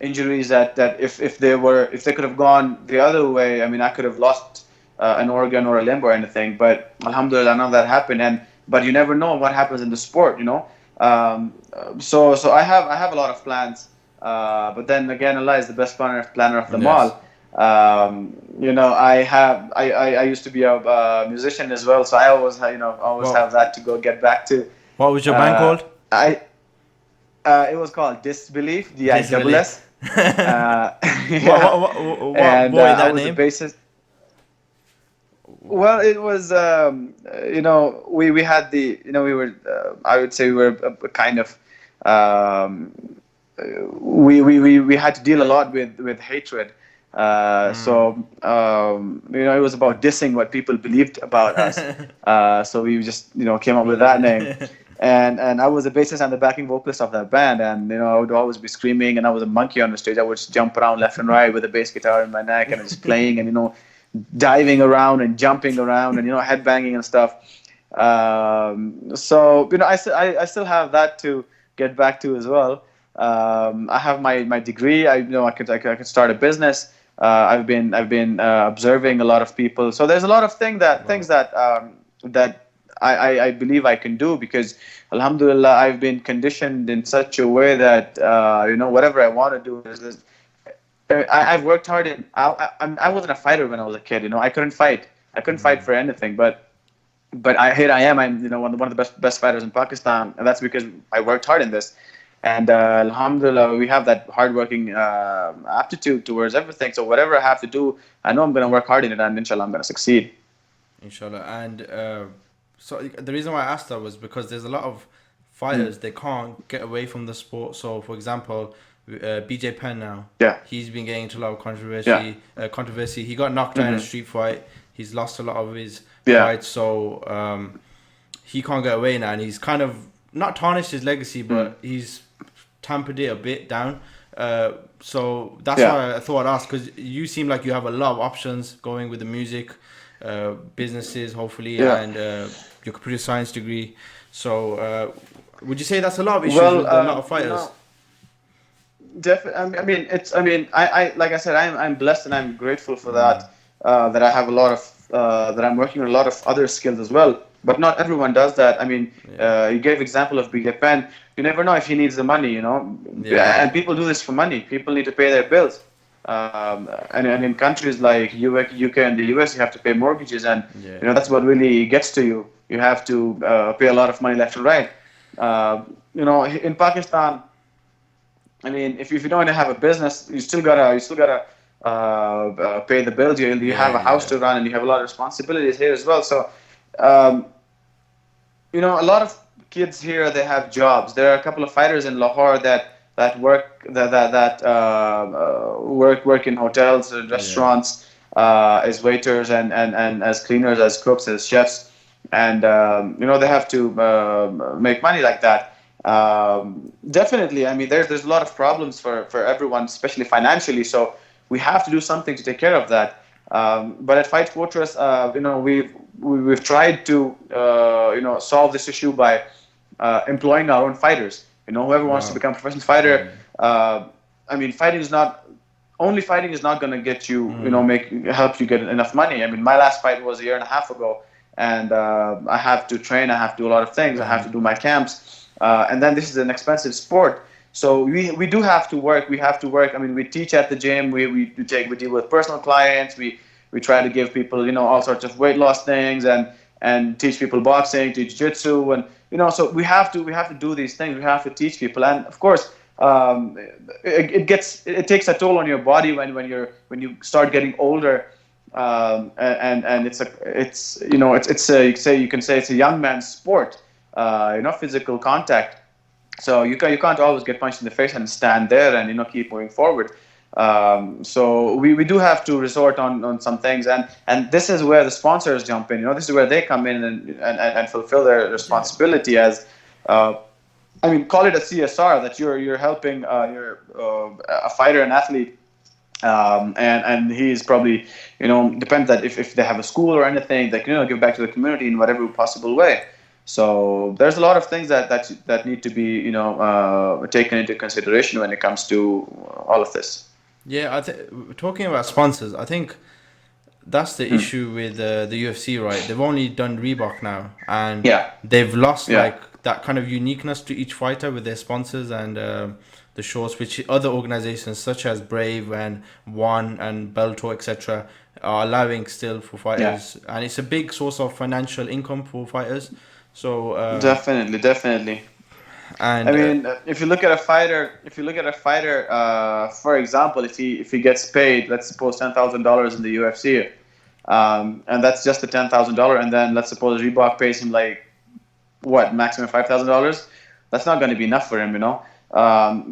injuries that if they could have gone the other way, I mean, I could have lost an organ or a limb or anything. But alhamdulillah, none of that happened. But you never know what happens in the sport. So I have a lot of plans. But then again, Allah is the best planner of them Yes. all. I used to be a musician as well, so I always Well, have that to go get back to. what was your band Uh, called? I It was called Disbelief, Disbelief. DISS. Yeah, What and boy I that was the name? bassist. Well, it was we had we were I would say we were a kind of um, we had to deal a lot with hatred. It was about dissing what people believed about us. So we just came up with that name. And I was the bassist and the backing vocalist of that band, and I would always be screaming, and I was a monkey on the stage. I would just jump around left and right with a bass guitar in my neck, and just playing, and diving around and jumping around, and headbanging and stuff. I still have that to get back to as well. I have my degree. I could start a business. I've been observing a lot of people. So there's a lot of things that I believe I can do, because alhamdulillah, I've been conditioned in such a way that whatever I want to do I've worked hard I wasn't a fighter when I was a kid. I couldn't fight. I couldn't fight for anything. But here I am. I'm one of the best fighters in Pakistan, and that's because I worked hard in this. And alhamdulillah, we have that hardworking aptitude towards everything. So whatever I have to do, I know I'm going to work hard in it, and inshallah, I'm going to succeed. Inshallah. And so the reason why I asked that was because there's a lot of fighters, they can't get away from the sport. So for example, BJ Penn now, Yeah. he's been getting into a lot of Yeah. controversy. He got knocked out in a street fight. He's lost a lot of his Yeah. fights, so he can't get away now, and he's kind of not tarnished his legacy, but he's tampered it a bit down. So that's Yeah. why I thought I'd ask, because you seem like you have a lot of options going with the music, businesses, hopefully, Yeah. and your computer science degree. So would you say that's a lot of issues Well, with a lot of fighters? Definitely. I mean, I like I said, I'm blessed and I'm grateful for that. That I have a lot of that I'm working on a lot of other skills as well. But not everyone does that. I mean, you gave example of BJ Penn. You never know if he needs the money, Yeah. And people do this for money. People need to pay their bills. And in countries like UK and the US, you have to pay mortgages, and Yeah. that's what really gets to you. You have to pay a lot of money left and right. In Pakistan, I mean, if you don't have a business, you still gotta pay the bills. You have a house to run, and you have a lot of responsibilities here as well. So, um, a lot of kids here, they have jobs. There are a couple of fighters in Lahore that work in hotels and restaurants as waiters and as cleaners, as cooks, as chefs, and they have to make money like that. Definitely, I mean, there's a lot of problems for everyone, especially financially. So we have to do something to take care of that. But at Fight Fortress, we've tried to solve this issue by employing our own fighters. Whoever wants to Wow. become a professional fighter. I mean, fighting is not going to get you, help you get enough money. I mean, my last fight was a year and a half ago, and I have to train. I have to do a lot of things. I have to do my camps. and then this is an expensive sport. So we do have to work. We have to work. I mean, we teach at the gym. We deal with personal clients. We try to give people, all sorts of weight loss things, and teach people boxing, teach jiu-jitsu, and so we have to do these things. We have to teach people, and of course, it takes a toll on your body when you start getting older, and you can say it's a young man's sport, physical contact. So you can't always get punched in the face and stand there and keep moving forward. So we do have to resort on some things, and this is where the sponsors jump in. This is where they come in and fulfill their responsibility as, call it a CSR, that you're helping a fighter, an athlete, and he's probably depends that if they have a school or anything, they can give back to the community in whatever possible way. So there's a lot of things that need to be taken into consideration when it comes to all of this. Yeah, talking about sponsors, I think that's the issue with the UFC, right? They've only done Reebok now, and they've lost like that kind of uniqueness to each fighter with their sponsors and the shorts, which other organizations such as Brave and One and Bellator, etc., are allowing still for fighters, and it's a big source of financial income for fighters. So definitely. And I mean, if you look at a fighter, for example, if he gets paid, let's suppose $10,000 in the UFC, and that's just the $10,000, and then let's suppose Reebok pays him like maximum $5,000. That's not going to be enough for him,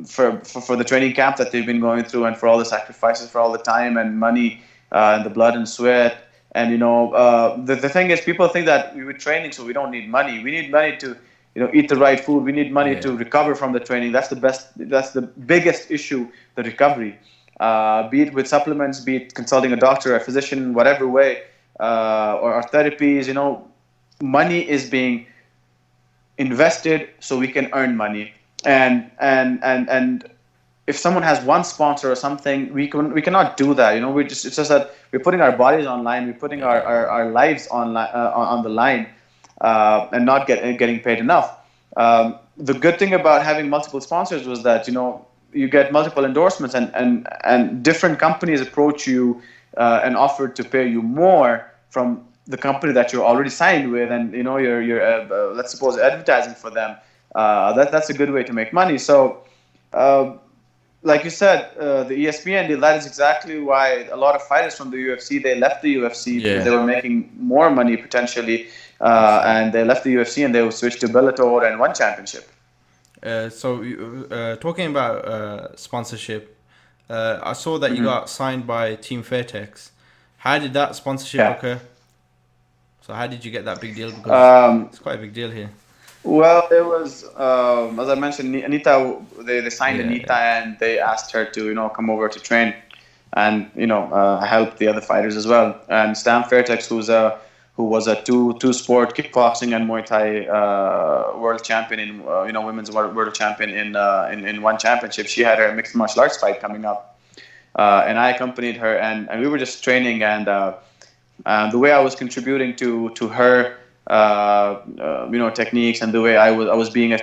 for the training camp that they've been going through, and for all the sacrifices, for all the time and money, and the blood and sweat. And the thing is, people think that we were training, so we don't need money. We need money to eat the right food. We need money to recover from the training. That's the biggest issue, the recovery. Be it with supplements, be it consulting a doctor, a physician, whatever way, or therapies. Money is being invested so we can earn money. And if someone has one sponsor or something, we cannot do that. It's just that we're putting our bodies online, we're putting our lives on the line, and not getting paid enough. The good thing about having multiple sponsors was that you get multiple endorsements, and different companies approach you and offer to pay you more from the company that you're already signed with, and you're let's suppose advertising for them. That's a good way to make money. So. Like you said, the ESPN deal, that is exactly why a lot of fighters from the UFC, they left the UFC because they were making more money potentially, and they left the UFC and they would switch to Bellator and One Championship. So talking about sponsorship, I saw that you got signed by Team Fairtex. How did that sponsorship occur? So how did you get that big deal? Because it's quite a big deal here. Well, it was, as I mentioned, Anita, they signed Anita and they asked her to, come over to train and, help the other fighters as well. And Stan Fairtex, who was a two-sport kickboxing and Muay Thai world champion in, women's world champion in One Championship, she had her mixed martial arts fight coming up. And I accompanied her, and we were just training, and the way I was contributing to her, techniques, and the way I was being a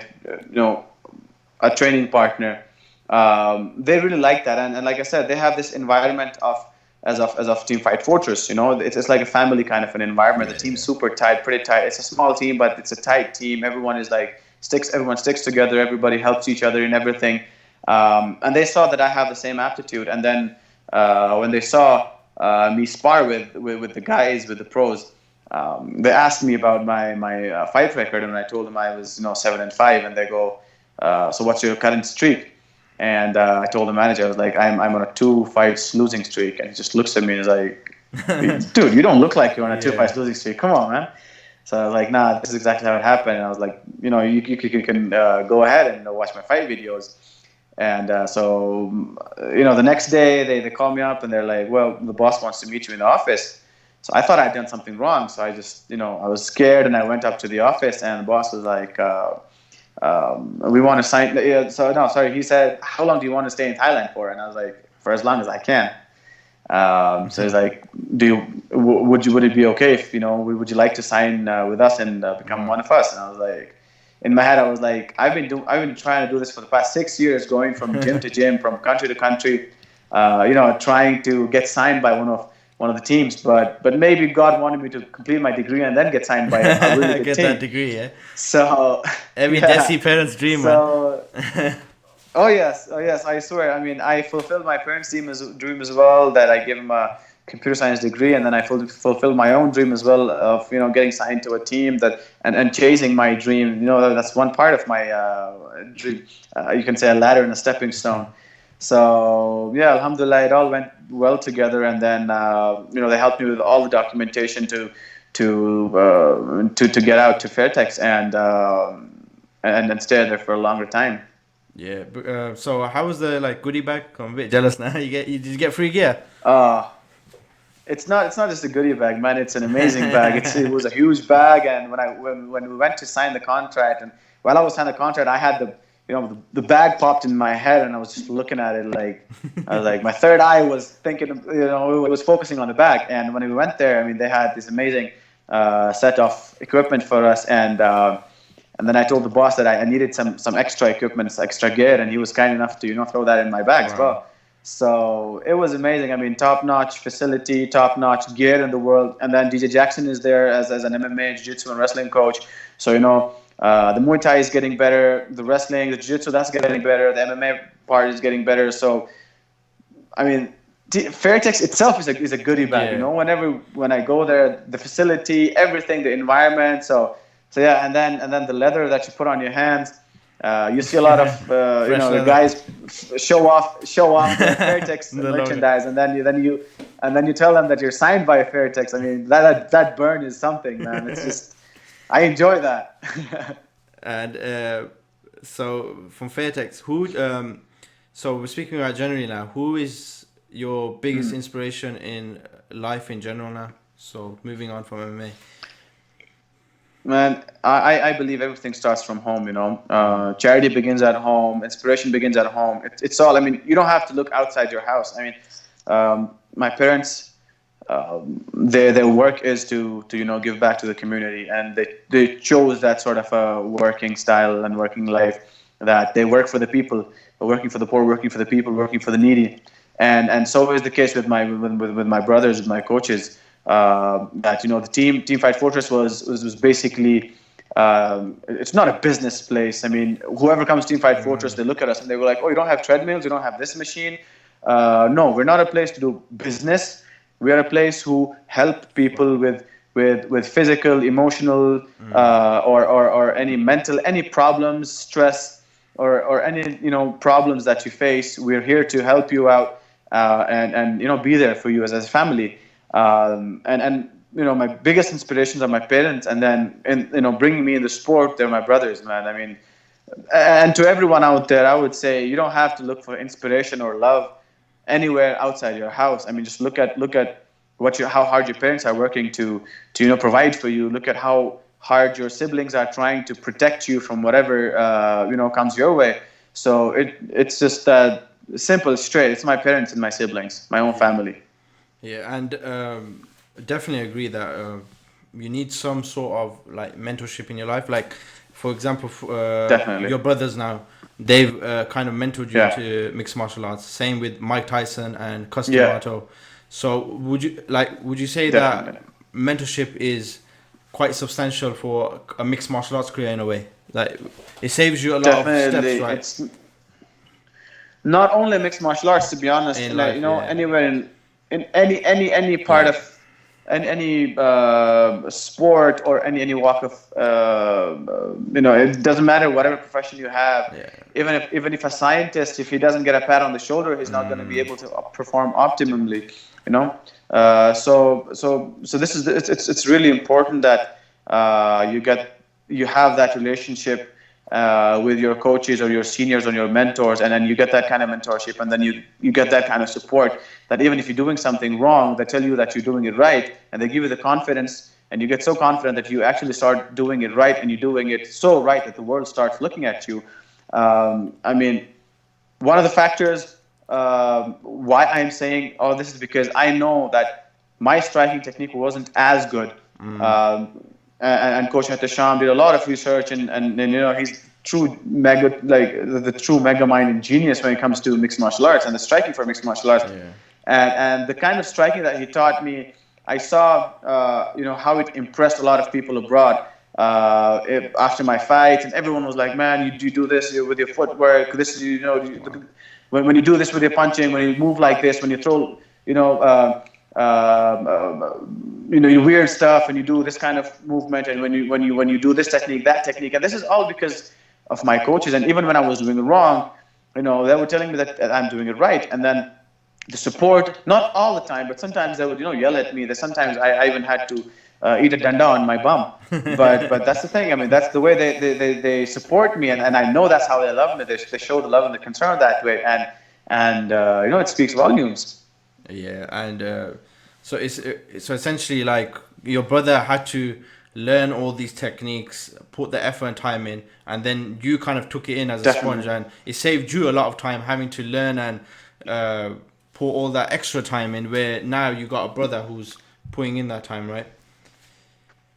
training partner, they really like that, and like I said, they have this environment of Team Fight Fortress. It's like a family kind of an environment. The team's super tight, pretty tight. It's a small team, but it's a tight team. Everyone is everyone sticks together. Everybody helps each other in everything, and they saw that I have the same aptitude. And then when they saw me spar with the guys, with the pros, they asked me about my fight record, and I told them I was 7-5, and they go, so what's your current streak? And I told the manager, I was like, I'm on a 2 fights losing streak, and he just looks at me and is like, dude, you don't look like you're on a 2 fights losing streak. Come on, man. So I was like, nah, this is exactly how it happened. And I was like, you can go ahead and watch my fight videos. And so the next day they call me up and they're like, well, the boss wants to meet you in the office. So I thought I'd done something wrong. So I just, I was scared, and I went up to the office, and the boss was like, we want to sign. He said, how long do you want to stay in Thailand for? And I was like, for as long as I can. So he's like, would it be okay if, would you like to sign with us and become one of us? And I was like, in my head I was like, I've been trying to do this for the past 6 years, going from gym to gym, from country to country, trying to get signed by one of the teams, but maybe God wanted me to complete my degree and then get signed by a really good Get that team. degree, yeah. So Every yeah, Desi parent's dream, man. so oh yes, I swear. I mean, I fulfilled my parents' dream as well. That I gave them a computer science degree, and then I fulfilled my own dream as well of getting signed to a team that and chasing my dream. That's one part of my dream. You can say a ladder and a stepping stone. So yeah, alhamdulillah, it all went well together, and then they helped me with all the documentation to get out to Fairtex and then stay there for a longer time. Yeah. So how was the goodie bag? I'm a bit jealous now. Did you get free gear? Uh, it's not just a goodie bag, man. It's an amazing bag. It was a huge bag, and when we went to sign the contract, and while I was signing the contract, I had the bag popped in my head, and I was just looking at it like I was like, my third eye was thinking, it was focusing on the bag. And when we went there, I mean, they had this amazing set of equipment for us, and then I told the boss that I needed some extra equipment, extra gear, and he was kind enough to throw that in my bag as well. So it was amazing. I mean, top-notch facility, top-notch gear in the world. And then DJ Jackson is there as an MMA, jiu-jitsu, and wrestling coach. So the Muay Thai is getting better, the wrestling, the jiu-jitsu, that's getting better, the MMA part is getting better. So I mean, Fairtex itself is a goodie bag. Yeah. When I go there, the facility, everything, the environment. So yeah, and then the leather that you put on your hands. You see a lot of the guys show off the Fairtex merchandise, and then you tell them that you're signed by Fairtex. I mean, that burn is something, man. It's just, I enjoy that. And so from Fairtex, so we're speaking about generally now. Who is your biggest inspiration in life in general now? So moving on from MMA. Man, I believe everything starts from home. Charity begins at home. Inspiration begins at home. It's all. I mean, you don't have to look outside your house. I mean, my parents, their work is to give back to the community, and they chose that sort of a working style and working life, that they work for the people, working for the poor, working for the people, working for the needy, and so is the case with my brothers, with my coaches. That the team Fight Fortress was basically it's not a business place. I mean, whoever comes to Team Fight Fortress, they look at us and they were like, oh, you don't have treadmills, you don't have this machine. No, we're not a place to do business. We are a place who help people with physical, emotional, or any problems, stress, or any problems that you face. We're here to help you out and be there for you as a family. And my biggest inspirations are my parents, and then bringing me in the sport, they're my brothers, man. I mean, and to everyone out there, I would say you don't have to look for inspiration or love anywhere outside your house. I mean, just look at how hard your parents are working to provide for you. Look at how hard your siblings are trying to protect you from whatever comes your way. So it's just simple, straight. It's my parents and my siblings, my own family. Yeah, and definitely agree that you need some sort of mentorship in your life. Like, for example, your brothers now, they've kind of mentored you to mixed martial arts. Same with Mike Tyson and Costa. So would you say that mentorship is quite substantial for a mixed martial arts career in a way? Like, it saves you a lot of steps, right? It's not only mixed martial arts, to be honest. Anywhere in any part of any sport or any walk of it doesn't matter whatever profession you have. Even if a scientist, if he doesn't get a pat on the shoulder, he's not going to be able to perform optimally. So this is it's really important that you have that relationship with your coaches or your seniors or your mentors, and then you get that kind of mentorship, and then you get that kind of support, that even if you're doing something wrong, they tell you that you're doing it right, and they give you the confidence, and you get so confident that you actually start doing it right, and you're doing it so right that the world starts looking at you. I mean, one of the factors why I'm saying all this is because I know that my striking technique wasn't as good. and Coach Hatasham did a lot of research, and you know, he's true mega, like the true mega mind and genius when it comes to mixed martial arts and the striking for mixed martial arts. Yeah. And the kind of striking that he taught me, I saw you know, how it impressed a lot of people abroad. After my fight, and everyone was like, "Man, you do this with your footwork. This, you know, when you do this with your punching, when you move like this, when you throw, you know, you know, your weird stuff, and you do this kind of movement, and when you do this technique, that technique." And this is all because of my coaches. And even when I was doing it wrong, you know, they were telling me that I'm doing it right. And then the support, not all the time, but sometimes they would, you know, yell at me. That sometimes I even had to eat a danda on my bum. But that's the thing. I mean, that's the way they support me, and I know that's how they love me. They show the love and the concern that way, and you know, it speaks volumes. Yeah, and so it's so essentially like your brother had to learn all these techniques, put the effort and time in, and then you kind of took it in as a sponge, and it saved you a lot of time having to learn and put all that extra time in. Where now you got a brother who's putting in that time, right?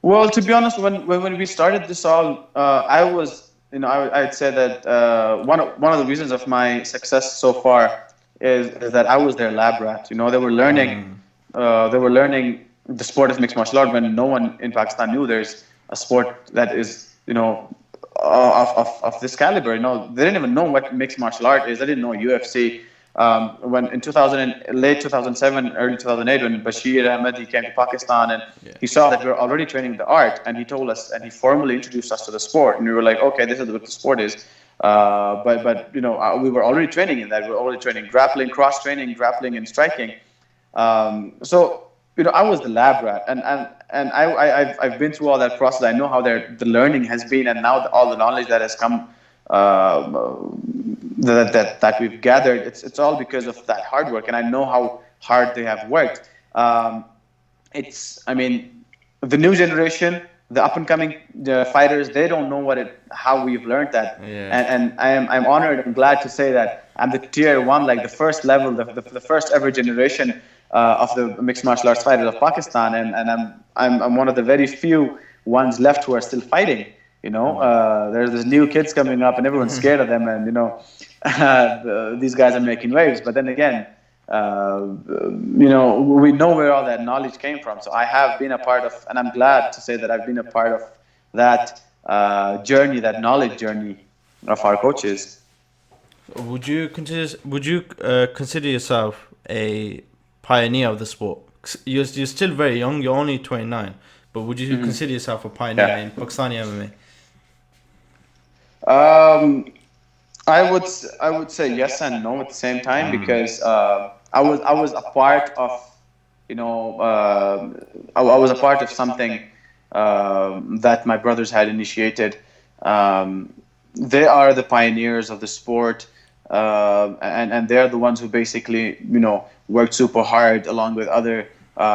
Well, to be honest, when we started this all, I was, you know, I'd say that one of the reasons of my success so far is that I was their lab rat. You know, they were learning the sport of mixed martial art when no one in Pakistan knew there's a sport that is, you know, of this caliber. You know, they didn't even know what mixed martial art is. They didn't know UFC. When in late 2007, early 2008, when Bashir Ahmed, he came to Pakistan, and he saw that we were already training the art, and he told us, and he formally introduced us to the sport, and we were like, okay, this is what the sport is. But you know, we were already training in that. We were already training grappling, cross training, grappling, and striking. So you know, I was the lab rat, and I've been through all that process. I know how the learning has been, and now all the knowledge that has come. That we've gathered, it's all because of that hard work, and I know how hard they have worked. I mean, the new generation, the up and coming fighters, they don't know how we've learned that. And I'm honored and glad to say that I'm the tier one, like the first level, the first ever generation of the mixed martial arts fighters of Pakistan, and I'm one of the very few ones left who are still fighting. You know, there's these new kids coming up, and everyone's scared of them, and you know, these guys are making waves. But then again, you know, we know where all that knowledge came from. So I have been a part of, and I'm glad to say that I've been a part of that journey, that knowledge journey of our coaches. Would you consider yourself a pioneer of the sport? You're still very young. You're only 29, but would you consider yourself a pioneer in Pakistani MMA? I would say yes and no at the same time, because I was a part of, you know, I was a part of something that my brothers had initiated. They are the pioneers of the sport, and they're the ones who basically, you know, worked super hard along with other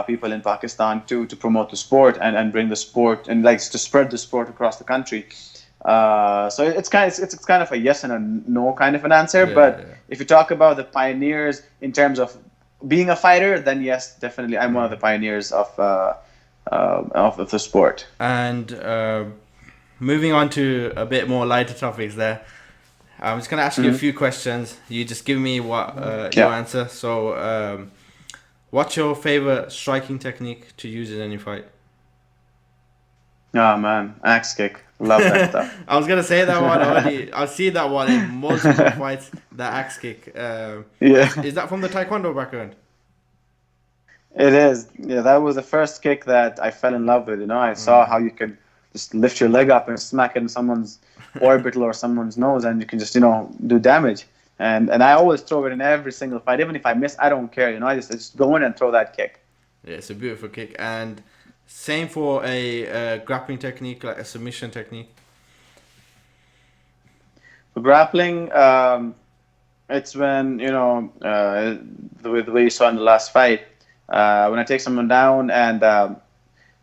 people in Pakistan to promote the sport and bring the sport and like to spread the sport across the country. So it's kind of a yes and a no kind of an answer. But if you talk about the pioneers in terms of being a fighter, then yes, definitely I'm one of the pioneers of the sport. And moving on to a bit more lighter topics there. I'm just gonna ask you a few questions. You just give me your answer. So, what's your favorite striking technique to use in any fight? Oh man, axe kick. Love that stuff. I was gonna say that one already. I've seen that one in multiple fights. The axe kick. Is that from the Taekwondo background? It is. Yeah, that was the first kick that I fell in love with. You know, I saw how you could just lift your leg up and smack it in someone's orbital or someone's nose, and you can just, you know, do damage. And I always throw it in every single fight, even if I miss. I don't care. You know, I just go in and throw that kick. Yeah, it's a beautiful kick. And same for a grappling technique, like a submission technique. For grappling, it's when, you know, the way you saw in the last fight, when I take someone down and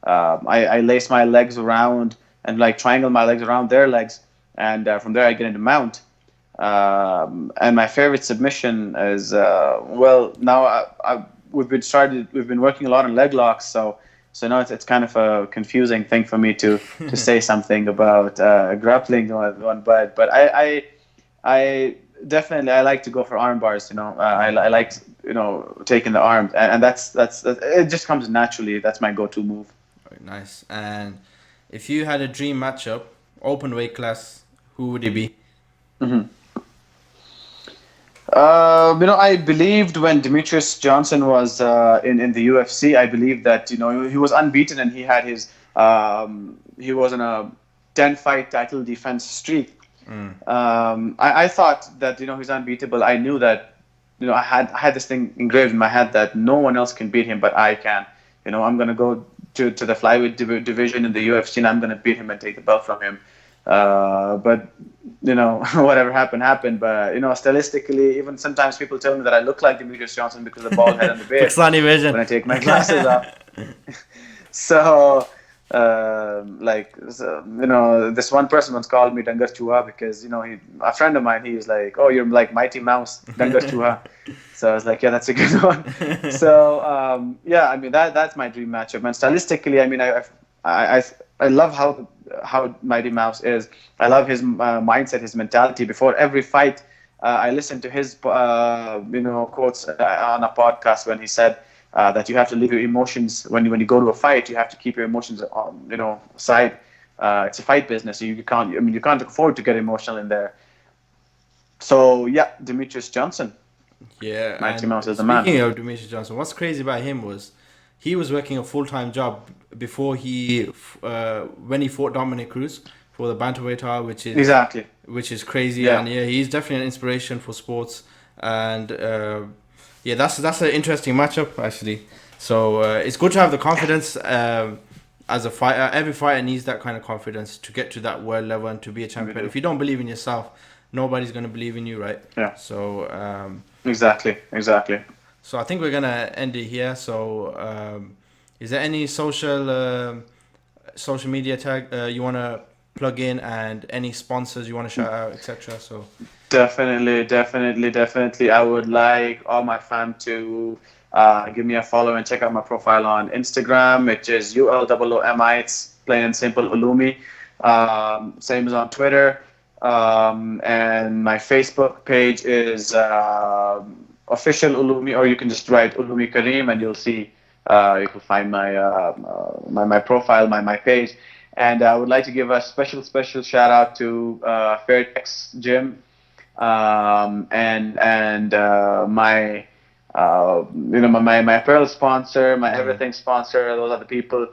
I lace my legs around and like triangle my legs around their legs, and from there I get into mount. And my favorite submission is now we've been working a lot on leg locks, so So it's kind of a confusing thing for me to say something about grappling one, but I definitely I like to go for arm bars. I like taking the arm, and that's it just comes naturally. That's my go-to move. Very nice. And if you had a dream matchup, open weight class, who would it be? Mm-hmm. I believed when Demetrius Johnson was in the UFC, I believed that he was unbeaten and he had he was on a 10-fight title defense streak. I thought that he's unbeatable. I knew that I had this thing engraved in my head that no one else can beat him, but I can. I'm gonna go to the flyweight division in the UFC and I'm gonna beat him and take the belt from him. But whatever happened. But stylistically, even sometimes people tell me that I look like Demetrius Johnson because of the bald head and the beard. Pakistani vision. When I take my glasses off. So, this one person once called me Dangar Chua because a friend of mine, he's like, "Oh, you're like Mighty Mouse, Dangar Chua." So I was like, "Yeah, that's a good one." So I mean that's my dream matchup. And stylistically, I mean I love how Mighty Mouse is. I love his mindset, his mentality. Before every fight, I listen to his quotes on a podcast when he said that you have to leave your emotions when you go to a fight. You have to keep your emotions aside. It's a fight business. You can't afford to get emotional in there. So yeah, Demetrius Johnson. Yeah, Mighty Mouse is the man. Speaking of Demetrius Johnson, what's crazy about him was he was working a full-time job before when he fought Dominic Cruz for the bantamweight title, which is crazy. Yeah. And yeah, he's definitely an inspiration for sports. And that's an interesting matchup actually. So it's good to have the confidence as a fighter. Every fighter needs that kind of confidence to get to that world level and to be a champion. If you don't believe in yourself, nobody's going to believe in you, right? Yeah. So Exactly. So I think we're gonna end it here. So is there any social media tag you wanna plug in and any sponsors you wanna shout out, etc.? So Definitely. I would like all my fam to give me a follow and check out my profile on Instagram, which is ULOOMI. It's plain and simple Uloomi. Same as on Twitter. And my Facebook page is official Uloomi, or you can just write Uloomi Karim and you'll see, you can find my profile, my page. And I would like to give a special shout out to Fairtex Gym and my my apparel sponsor, my everything sponsor. Those are the people.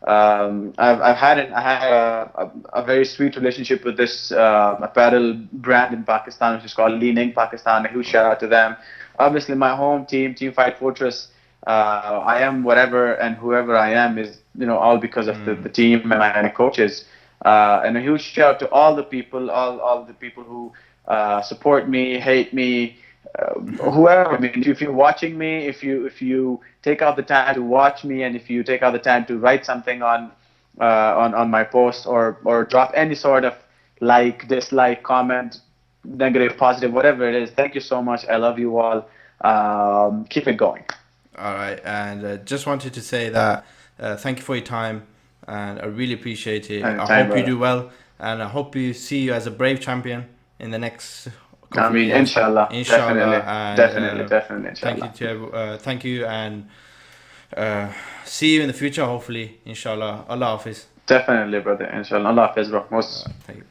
I had a very sweet relationship with this apparel brand in Pakistan, which is called Leaning Pakistan. A huge shout out to them. Obviously, my home team, Team Fight Fortress. I am whatever and whoever I am is all because of the team and my coaches. And a huge shout out to all the people, all the people who support me, hate me. Whoever. I mean, if you're watching me, if you take out the time to watch me, and if you take out the time to write something on my post or drop any sort of like, dislike, comment, negative, positive, whatever it is, thank you so much. I love you all. Keep it going. All right, and just wanted to say that thank you for your time, and I really appreciate it. I hope you do well, and I hope you see you as a brave champion in the next. Inshallah. Definitely, Inshallah. Thank you, and see you in the future. Hopefully, inshallah. Allah Hafiz. Definitely, brother. Inshallah. Allah Hafiz, bro. Thank you.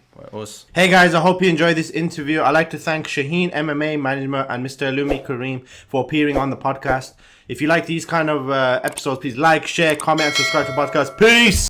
Hey guys, I hope you enjoyed this interview. I'd like to thank Shaheen MMA Management and Mr. Uloomi Karim for appearing on the podcast. If you like these kind of episodes, please like, share, comment, and subscribe to the podcast. Peace!